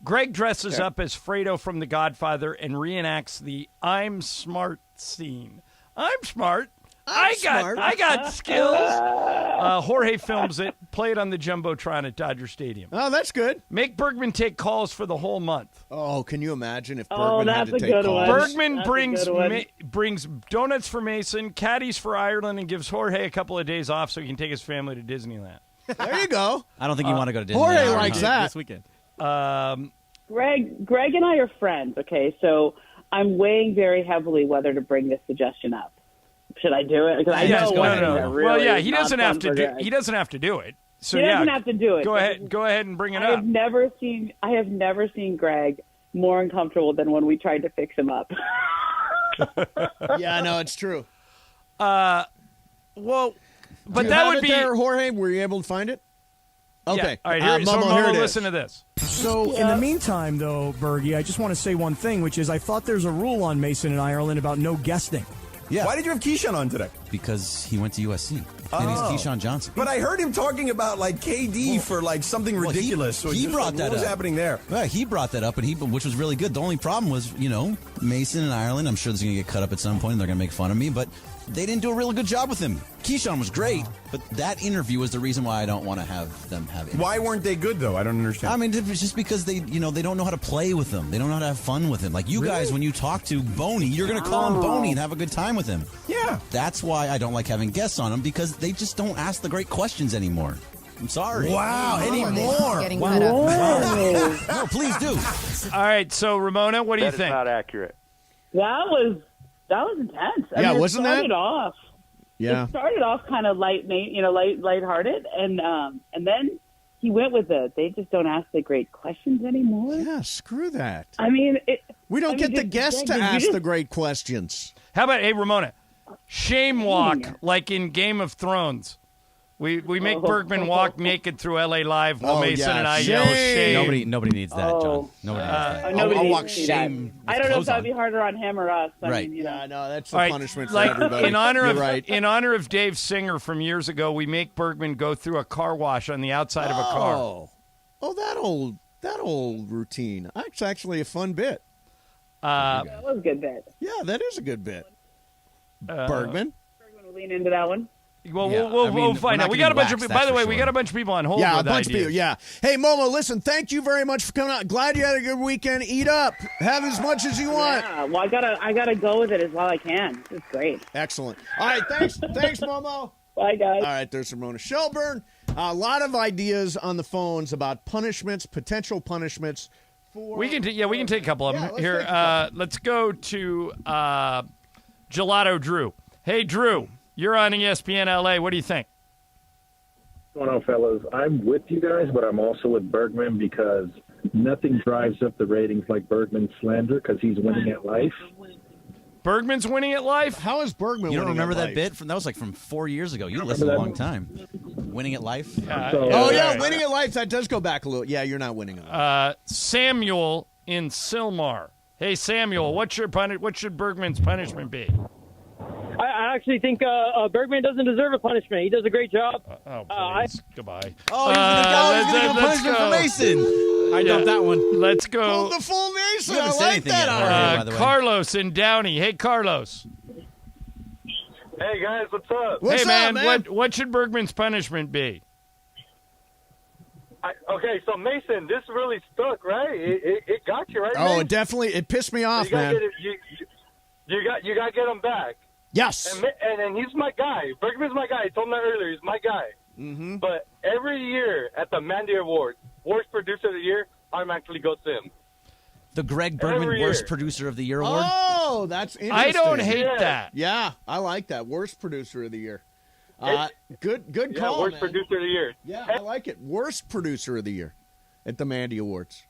Greg dresses up as Fredo from The Godfather and reenacts the "I'm smart" scene. I'm smart. I got skills. Jorge films it. Play it on the Jumbotron at Dodger Stadium. Oh, that's good. Make Bergman take calls for the whole month. Oh, can you imagine if Bergman had to take calls? Bergman brings donuts for Mason, caddies for Ireland, and gives Jorge a couple of days off so he can take his family to Disneyland. There you go. I don't think you want to go to Disneyland. Jorge likes that. This weekend. Greg and I are friends, okay? So I'm weighing very heavily whether to bring this suggestion up. Should I do it? Because I know no. Well, yeah, he doesn't have to do. He doesn't have to do it. So he doesn't have to do it. Go ahead and bring it up. I have never seen Greg more uncomfortable than when we tried to fix him up. Yeah, no, it's true. Well, but that would be there, Jorge. Were you able to find it? Okay. Yeah. All right. Momo, listen to this. So, in the meantime, though, Bergie, I just want to say one thing, which is I thought there's a rule on Mason and Ireland about no guesting. Yeah. Why did you have Keyshawn on today? Because he went to USC. And he's Keyshawn Johnson. But I heard him talking about KD for something ridiculous. He brought that up. What was happening there? Well, he brought that up, which was really good. The only problem was, Mason and Ireland. I'm sure this is going to get cut up at some point, and they're going to make fun of me, but they didn't do a really good job with him. Keyshawn was great, but that interview was the reason why I don't want to have them have it. Why weren't they good, though? I don't understand. I mean, it's just because they don't know how to play with him. They don't know how to have fun with him. Like you guys, when you talk to Boney, you're going to call him Boney and have a good time with him. Yeah. That's why I don't like having guests on him, because they just don't ask the great questions anymore. I'm sorry. Wow, anymore. Getting fed up. No, please do. All right, so Ramona, what do you think? That is not accurate. That was intense. Yeah, wasn't that? It started off kind of lighthearted, and then he went with they just don't ask the great questions anymore. Yeah, screw that. I mean, we don't get the guests to ask the great questions. How about, hey, Ramona, shame walk like in Game of Thrones. We make Bergman walk naked through LA Live while Mason and I yell shame. Nobody needs that, John. Nobody needs that. I'll walk shame. I don't know if that'd be harder on him or us. Right. Yeah, no, that's the punishment for everybody. In honor of Dave Singer from years ago, we make Bergman go through a car wash on the outside of a car. Oh, that old routine. That's actually a fun bit. That was a good bit. Yeah, that is a good bit. Bergman will lean into that one. Well, we'll find out. We got a bunch of people. By the way, we got a bunch of people on hold. Yeah, with a bunch ideas. of people. Yeah. Hey, Momo, listen. Thank you very much for coming out. Glad you had a good weekend. Eat up. Have as much as you want. Yeah. Well, I gotta go with it as well I can. It's great. Excellent. All right. Thanks, Momo. Bye, guys. All right. There's Ramona Shelburne. A lot of ideas on the phones about punishments, potential punishments. We can take a couple of them here. Let's go to Gelato Drew. Hey, Drew. You're on ESPN LA. What do you think? What's going on, fellas? I'm with you guys, but I'm also with Bergman because nothing drives up the ratings like Bergman's slander because he's winning at life. Bergman's winning at life? How is Bergman? You don't winning remember at that life? bit? That was like from 4 years ago. You listened a long time. Winning at life. Winning at life. That does go back a little. Yeah, you're not winning at life. Samuel in Sylmar. Hey, Samuel, what should Bergman's punishment be? I actually think Bergman doesn't deserve a punishment. He does a great job. Please. Goodbye. Oh, he's going to give a punishment for Mason. I dumped that one. Let's go. Pull the full Mason. You haven't I said like anything that. yet, Jorge, by the way. Carlos in Downey. Hey, Carlos. Hey, guys, what's up? What's hey, up, man. What should Bergman's punishment be? Okay, so Mason, this really stuck, right? It got you, right? Oh, man? Definitely. It pissed me off, you gotta man. Get it, you got to get him back. Yes. And he's my guy. Bergman's my guy. I told him that earlier. He's my guy. Mm-hmm. But every year at the Mandy Awards, worst producer of the year automatically goes to him. The Greg Bergman Every Worst year. Producer of the Year award. Oh, that's interesting. I don't hate that. Yeah, I like that. Worst producer of the year. Good call. Worst man. producer of the year. Yeah, I like it. Worst producer of the year at the Mandy Awards.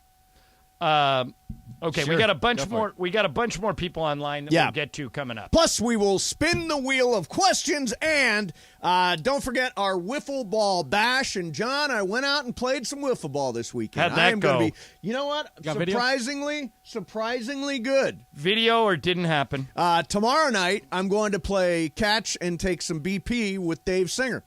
Okay, Sure. we got a bunch Go for more. it. We got a bunch more people online that Yeah. we'll get to coming up. Plus, we will spin the wheel of questions, and don't forget our wiffle ball bash. And John, I went out and played some wiffle ball this weekend. How'd that I am gonna go? be, you know what? Got video? Surprisingly good. Video or didn't happen? Tomorrow night, I'm going to play catch and take some BP with Dave Singer.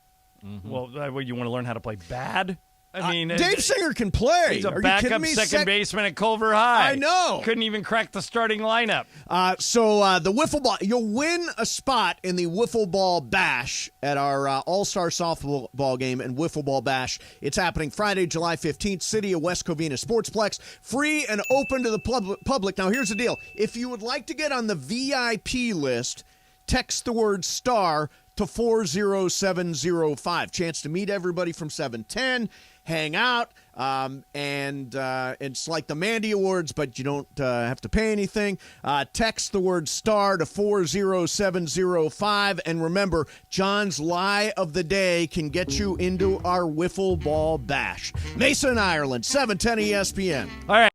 Well, you want to learn how to play bad? I mean, Dave Singer can play. He's a Are you backup kidding me? second baseman at Culver High. I know. Couldn't even crack the starting lineup. So the wiffle ball, you'll win a spot in the wiffle ball bash at our All-Star softball game and wiffle ball bash. It's happening Friday, July 15th, City of West Covina Sportsplex. Free and open to the public. Now, here's the deal. If you would like to get on the VIP list, text the word STAR to 40705. Chance to meet everybody from 710. Hang out, and it's like the Mandy Awards, but you don't have to pay anything. Text the word STAR to 40705, and remember, John's lie of the day can get you into our wiffle ball bash. Mason, Ireland, 710 ESPN. All right.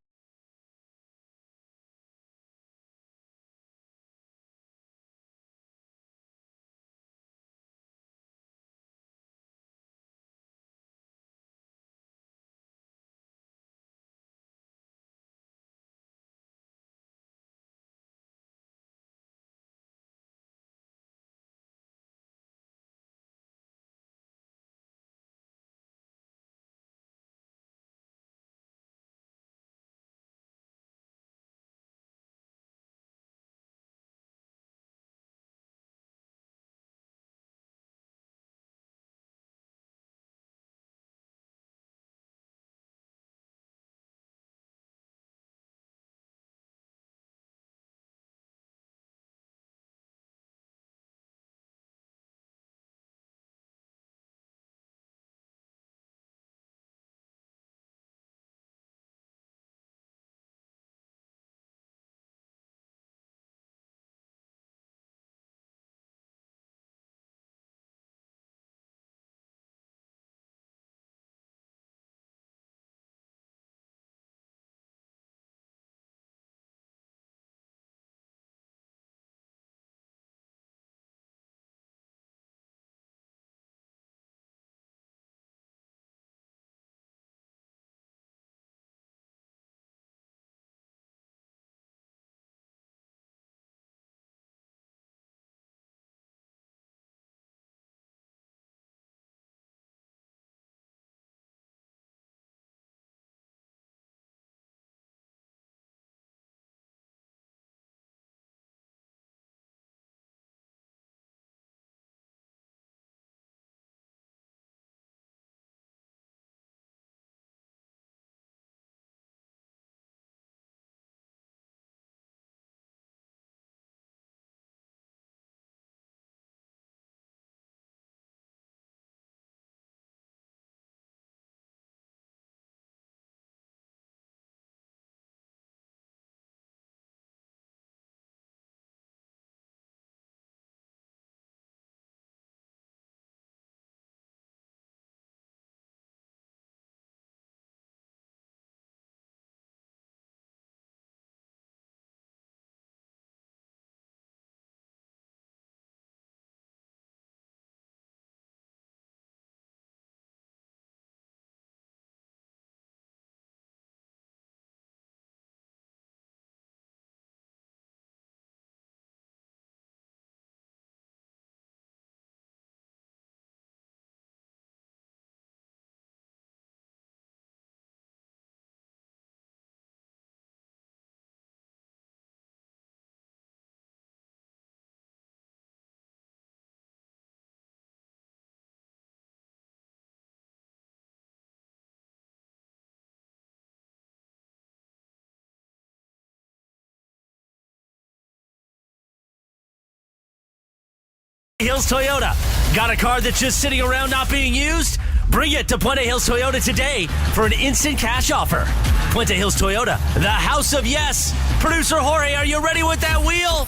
Hills Toyota. Got a car that's just sitting around not being used? Bring it to Puente Hills Toyota today for an instant cash offer. Puente Hills Toyota, the house of yes. Producer Jorge, are you ready with that wheel?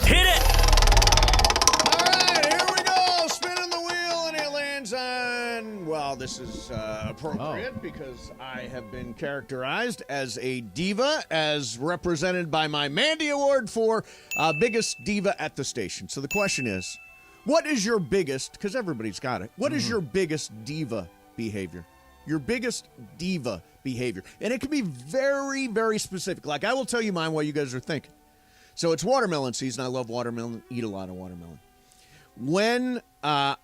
Hit it. All right, here we go. Spinning the wheel, and it lands on, well, this is appropriate because I have been characterized as a diva, as represented by my Mandy Award for biggest diva at the station. So the question is, what is your biggest, because everybody's got it, what is your biggest diva behavior? Your biggest diva behavior. And it can be very, very specific. Like, I will tell you mine while you guys are thinking. So it's watermelon season. I love watermelon, eat a lot of watermelon. When I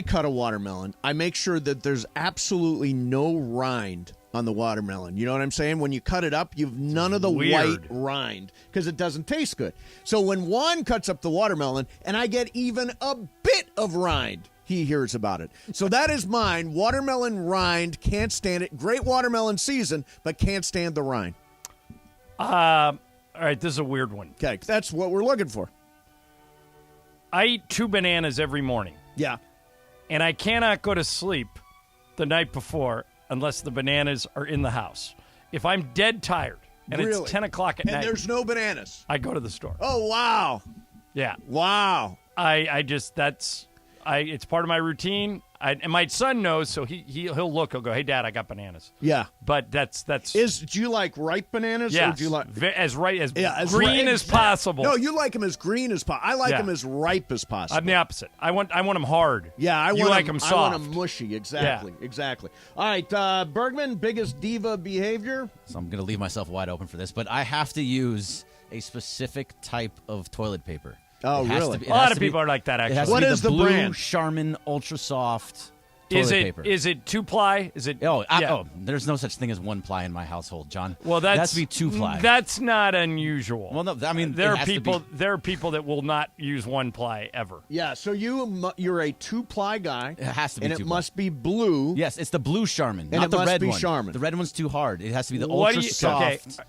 cut a watermelon, I make sure that there's absolutely no rind on the watermelon. You know what I'm saying? When you cut it up, you've none of the white rind because it doesn't taste good. So when Juan cuts up the watermelon and I get even a bit of rind, he hears about it. So that is mine. Watermelon rind, can't stand it. Great watermelon season, but can't stand the rind. All right, this is a weird one. Okay, that's what we're looking for. I eat 2 bananas every morning. Yeah. And I cannot go to sleep the night before unless the bananas are in the house. If I'm dead tired and Really? it's 10 o'clock at night. And there's no bananas. I go to the store. Oh, wow. Yeah. Wow. It's part of my routine. And my son knows, so he'll look. He'll go, "Hey, Dad, I got bananas." Yeah. But that's. Do you like ripe bananas? Yes. Or do you like as as green as possible. No, you like them as green as possible. I like them as ripe as possible. I'm the opposite. I want them hard. Yeah, you like them soft. I want them mushy. Exactly. Yeah. Exactly. All right, Bergman, biggest diva behavior. So I'm going to leave myself wide open for this, but I have to use a specific type of toilet paper. Oh, really? A lot of people are like that, actually. It has to What be is the the blue brand? Charmin Ultra Soft toilet paper. Is it 2-ply? Is it? There's no such thing as 1-ply in my household, John. Well, it has to be 2-ply. That's not unusual. Well, no, I mean there it are has to people. be- There are people that will not use 1-ply ever. Yeah, so you're a 2-ply guy. It has to be and 2-ply. it must be blue. Yes, it's the blue Charmin, And not it the must red be one. Charmin. The red one's too hard. It has to be the What do ultra you- soft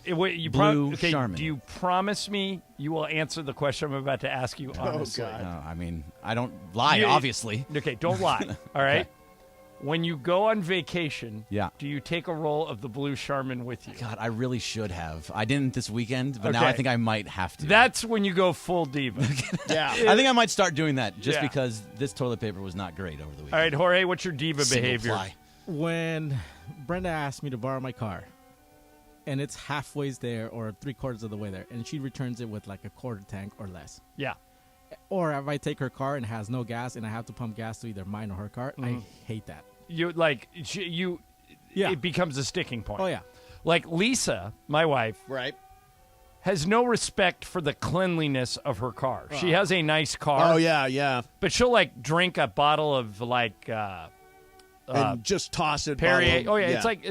blue okay, Charmin. do you promise me you will answer the question I'm about to ask you honestly? No, I mean, I don't lie, You- obviously. Okay, don't lie. All right. Okay. When you go on vacation, Yeah. do you take a roll of the blue Charmin with you? God, I really should have. I didn't this weekend, but now Okay. I think I might have to. That's when you go full diva. Yeah. I think I might start doing that just Yeah. because this toilet paper was not great over the weekend. All right, Jorge, what's your diva Single behavior? ply. When Brenda asked me to borrow my car, and it's halfway there or 3/4 of the way there, and she returns it with like a quarter tank or less. Yeah. Or if I take her car and it has no gas and I have to pump gas to either mine or her car, I hate that. It becomes a sticking point. Oh, yeah. Like Lisa, my wife, Right. has no respect for the cleanliness of her car. She has a nice car. Oh, yeah. But she'll like drink a bottle of And just toss it. Perrier. bottle- Oh yeah, it's like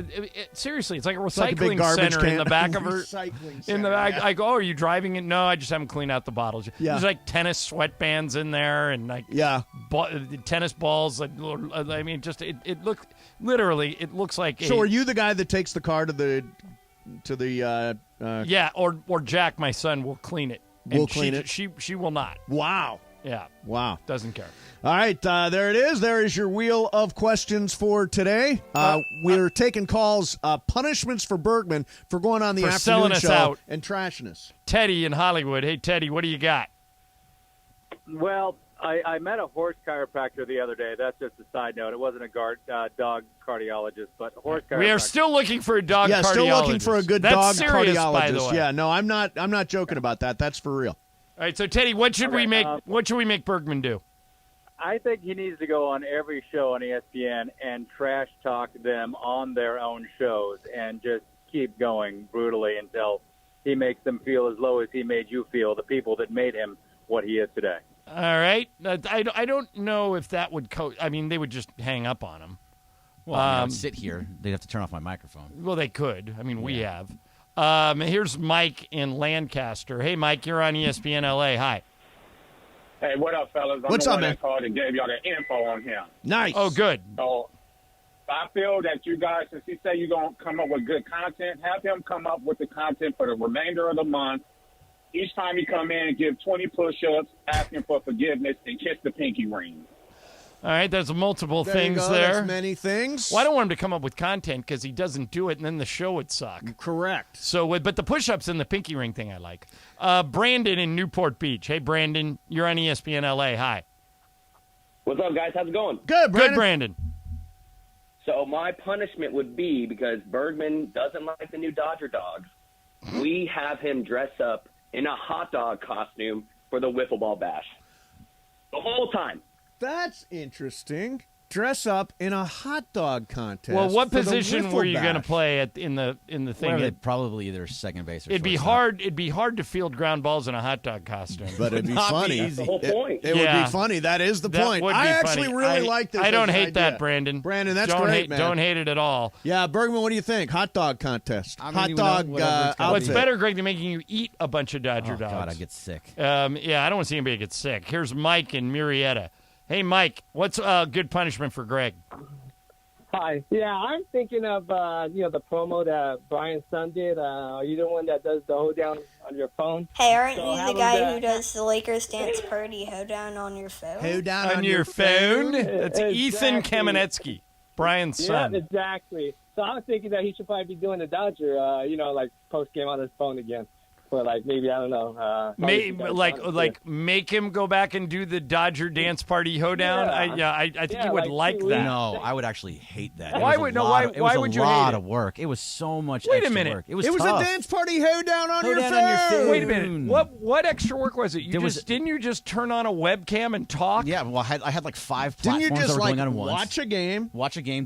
seriously, it's like a like a big recycling garbage center in can. the back of her. Recycling In center, the back, yeah. I go, "Oh, are you driving it?" No, I just haven't cleaned out the bottles. Yeah. There's like tennis sweatbands in there and like tennis balls. Like, I mean, just it looks literally. It looks like. So are you the guy that takes the car to the Yeah, or Jack, my son, will clean it. Will And clean it? She will not. Wow. Yeah. Wow. Doesn't care. All right, there it is. There is your wheel of questions for today. We're taking calls, punishments for Bergman for going on the For afternoon selling us show out. and trashing us. Teddy in Hollywood. Hey, Teddy, what do you got? Well, I met a horse chiropractor the other day. That's just a side note. It wasn't a dog cardiologist, but a horse chiropractor. We are still looking for a dog cardiologist. Still looking for a good That's dog serious, cardiologist. by the way. Yeah, no, I'm not joking about that. That's for real. All right, so Teddy, what should we make? What should we make Bergman do? I think he needs to go on every show on ESPN and trash talk them on their own shows and just keep going brutally until he makes them feel as low as he made you feel, the people that made him what he is today. All right, I don't know if that would I mean, they would just hang up on him. Well, I would sit here. They'd have to turn off my microphone. Well, they could. I mean, we have. Here's Mike in Lancaster. Hey, Mike, you're on ESPN LA. Hi. Hey, what up, fellas? What's up, man? That called and gave y'all the info on him. Nice. Oh, good. So I feel that you guys, since he said you're going to come up with good content, have him come up with the content for the remainder of the month each time you come in and give 20 push-ups, asking for forgiveness, and kiss the pinky ring. All right, there's multiple There you things go. there. That's many things. Well, I don't want him to come up with content because he doesn't do it, and then the show would suck. Correct. So, but the push-ups and the pinky ring thing I like. Brandon in Newport Beach. Hey, Brandon, you're on ESPN LA. Hi. What's up, guys? How's it going? Good, Brandon. Good, Brandon. So my punishment would be, because Bergman doesn't like the new Dodger dogs, we have him dress up in a hot dog costume for the wiffle ball bash. The whole time. That's interesting. Dress up in a hot dog contest. Well, what for the position wiffle were you going to bash. play in the thing? Probably either second base or It'd be shortstop. hard. It'd be hard to field ground balls in a hot dog costume. But it'd be funny. That's the whole point. It would be funny. That is the That point. would be I actually funny. really like this. I don't as an hate idea. that, Brandon. Brandon, that's don't great, hate, man. Don't hate it at all. Yeah, Bergman, what do you think? Hot dog contest. I mean, Hot you dog know, whatever it's gotta What's be. better, Greg, than making you eat a bunch of Dodger dogs? God, I get sick. Yeah, I don't want to see anybody get sick. Here's Mike in Murrieta. Hey, Mike, what's good punishment for Greg? Hi. Yeah, I'm thinking of the promo that Brian's son did. Are you the one that does the hold down on your phone? Hey, aren't So you have the him guy who does the Lakers dance party hoedown on your phone? Hoedown On your phone? That's Ethan Exactly. Kamenetsky, Brian's son. Yeah, exactly. So I was thinking that he should probably be doing the Dodger, like post game on his phone again. For like maybe I don't know. Make him go back and do the Dodger dance party hoedown. I think he would like that. No, I would actually hate that. Why It was would- a no, lot why- of- it why was would a you hate lot it? of work. It was so much Wait a extra minute. work. It was a tough. dance party hoedown on your Hoedown on your phone. phone. Wait a minute. What extra work was it? Didn't you just turn on a webcam and talk? Yeah, well, I had like 5 Didn't platforms you just that were like going on at once. watch a game,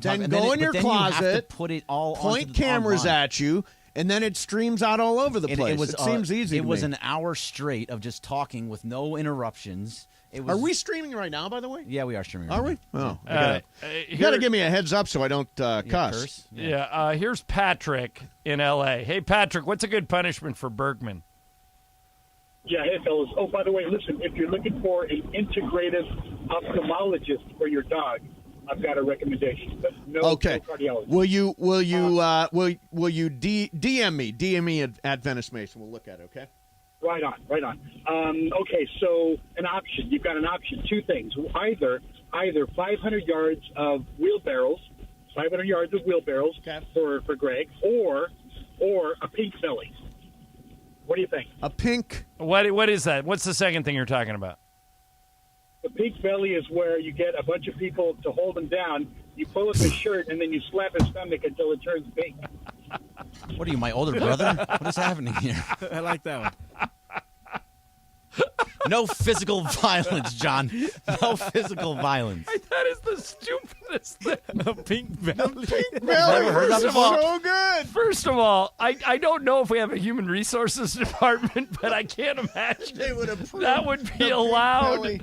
talk, then and go it- in your but then you have to closet, put it all point onto the, cameras online. at you, and then it streams out all over the place. It seems easy. It to was me. an hour straight of just talking with no interruptions. It was, Are we streaming right now? By the way, Yeah, we are streaming. are right we? now. Oh, you got to give me a heads up so I don't cuss. curse? Yeah. Here's Patrick in L.A. Hey, Patrick, what's a good punishment for Bergman? Yeah, hey, fellas. Oh, by the way, listen, if you're looking for an integrative ophthalmologist for your dog, I've got a recommendation. But no cardiologist. Will you DM me at Venice Mason? We'll look at it. Okay. Right on. Okay, so an option. You've got an option. Two things. Either 500 yards of wheelbarrows for Greg, or a pink belly. What do you think? A pink. What is that? What's the second thing you're talking about? The pink belly is where you get a bunch of people to hold him down. You pull up his shirt, and then you slap his stomach until it turns pink. What are you, my older brother? What is happening here? I like that one. No physical violence, John. No physical violence. That is the stupidest thing. A pink belly. Never heard of First it of all, before? So good. First of all, I don't know if we have a human resources department, but I can't imagine They would approve that would the be pink allowed. belly.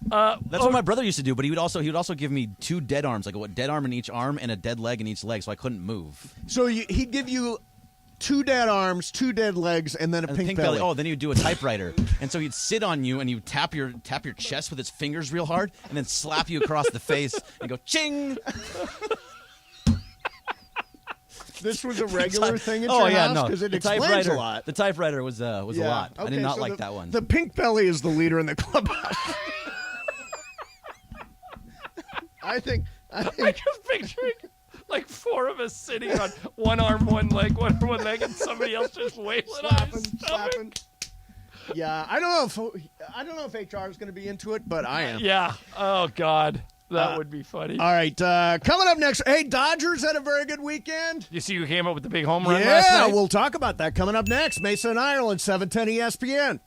That's what my brother used to do, but he would also give me 2 dead arms, like a dead arm in each arm and a dead leg in each leg, so I couldn't move. So he'd give you 2 dead arms, 2 dead legs, and then a And pink, pink belly. Oh, then he would do a typewriter, and so he'd sit on you and he would tap your chest with his fingers real hard, and then slap you across the face and go ching. This was a regular thing at Oh your yeah, house no, because it the explains typewriter, a lot. The typewriter was a lot. I did not so like that one. The pink belly is the leader in the clubhouse. I think. I'm just picturing like 4 of us sitting on one arm, one leg, one leg, and somebody else just wailing on his stomach. slapping. Yeah, I don't know if HR is going to be into it, but I am. Yeah. Oh God, that would be funny. All right, coming up next. Hey, Dodgers had a very good weekend. You see who came up with the big home run last Yeah, night? we'll talk about that coming up next. Mason and Ireland, 710 ESPN.